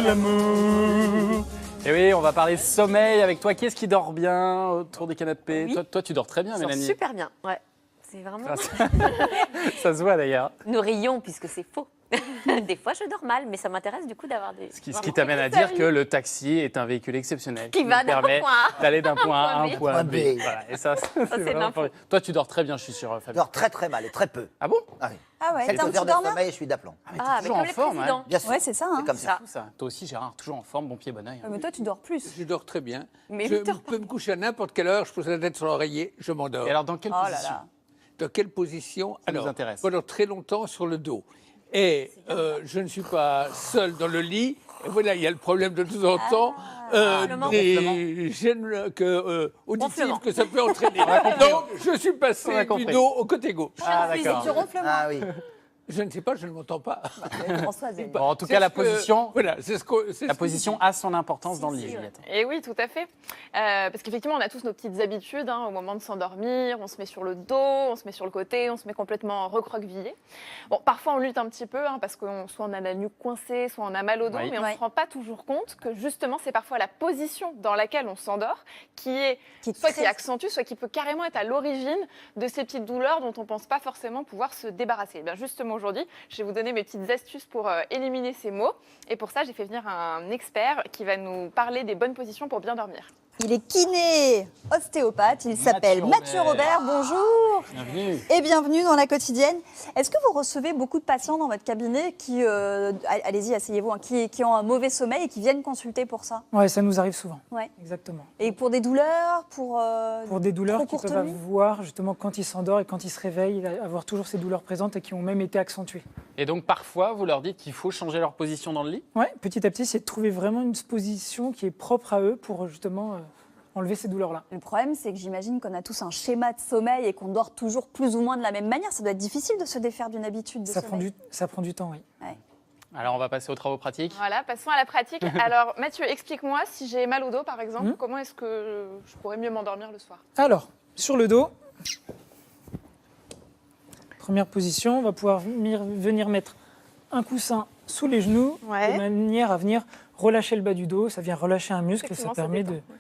l'amour. Et oui, on va parler sommeil avec toi. Qui est-ce qui dort bien autour des canapés? Oui. Toi, tu dors très bien, Je dors Mélanie. super bien, ouais. C'est vraiment... Ça se voit d'ailleurs. Nous rions puisque c'est faux. Des fois, je dors mal, mais ça m'intéresse du coup d'avoir des... Ce qui t'amène à dire que le taxi est un véhicule exceptionnel. Qui va nous d'un permet point A d'aller d'un point A à un point B. B. Voilà. Et ça, c'est c'est vraiment l'info. formidable. Toi, tu dors très bien, je suis sûr, Je Fabien. dors très très mal et très peu. Ah bon? Ah oui. Ah ouais, t'as un 7 petit heures de dormeur? sommeil, je suis d'aplomb. Ah, mais t'es Ah, mais toujours comme en les forme, présidents. Bien sûr. Ouais, c'est ça. C'est Hein. comme ça. Fou, ça. Toi aussi, Gérard, toujours en forme, bon pied, bon oeil. Mais toi, tu dors plus. Je dors très bien. Mais je 8 heures peux me coucher à n'importe quelle heure, je pose la tête sur l'oreiller, je m'endors. Et alors, dans quelle Oh là position? là. Dans quelle position? Ça nous intéresse. Pendant très longtemps sur le dos. Et je ne suis pas seul dans le lit. Et voilà, il y a le problème de temps en temps des gènes auditifs que ça peut entraîner. Donc, je suis On a passé compris. du dos au côté gauche. Ah, Et d'accord. tu ronfles moins. Ah oui. Je ne sais pas, je ne m'entends pas. Françoise, elle- Bon, en tout C'est cas, la ce que- position, Voilà, c'est ce que. c'est la ce que- position a son importance dans le lit, Juliette. Et oui, tout à fait. Parce qu'effectivement, on a tous nos petites habitudes au moment de s'endormir. On se met sur le dos, on se met sur le côté, on se met complètement recroquevillé. Bon, parfois, on lutte un petit peu parce qu'on soit on a la nuque coincée, soit on a mal au dos, Oui. mais on ne Ouais. se rend pas toujours compte que justement, c'est parfois la position dans laquelle on s'endort qui est soit qui accentue, soit qui peut carrément être à l'origine de ces petites douleurs dont on ne pense pas forcément pouvoir se débarrasser. Et bien justement, aujourd'hui, je vais vous donner mes petites astuces pour éliminer ces maux. Et pour ça, j'ai fait venir un expert qui va nous parler des bonnes positions pour bien dormir. Il est kiné, ostéopathe, il s'appelle Mathieu Robert. Bonjour Bienvenue. et bienvenue dans la quotidienne. Est-ce que vous recevez beaucoup de patients dans votre cabinet qui, allez-y, asseyez-vous, hein, qui ont un mauvais sommeil et qui viennent consulter pour ça? Ouais, ça nous arrive souvent. Ouais. Exactement. Et pour des douleurs, Pour des douleurs trop qu'ils courte peuvent nuit avoir justement quand ils s'endorment et quand ils se réveillent, avoir toujours ces douleurs présentes et qui ont même été accentuées. Et donc, parfois, vous leur dites qu'il faut changer leur position dans le lit? Ouais, petit à petit, c'est de trouver vraiment une position qui est propre à eux pour justement enlever ces douleurs-là. Le problème, c'est que j'imagine qu'on a tous un schéma de sommeil et qu'on dort toujours plus ou moins de la même manière. Ça doit être difficile de se défaire d'une habitude de Ça prend, sommeil. ça prend du temps, oui. Alors, on va passer aux travaux pratiques. Voilà, passons à la pratique. Alors, Mathieu, explique-moi, si j'ai mal au dos, par exemple, comment est-ce que je pourrais mieux m'endormir le soir? Alors, sur le dos, première position, on va pouvoir venir mettre un coussin sous les genoux Ouais. de manière à venir relâcher le bas du dos. Ça vient relâcher un muscle et ça Effectivement, ça permet détend, de, ouais.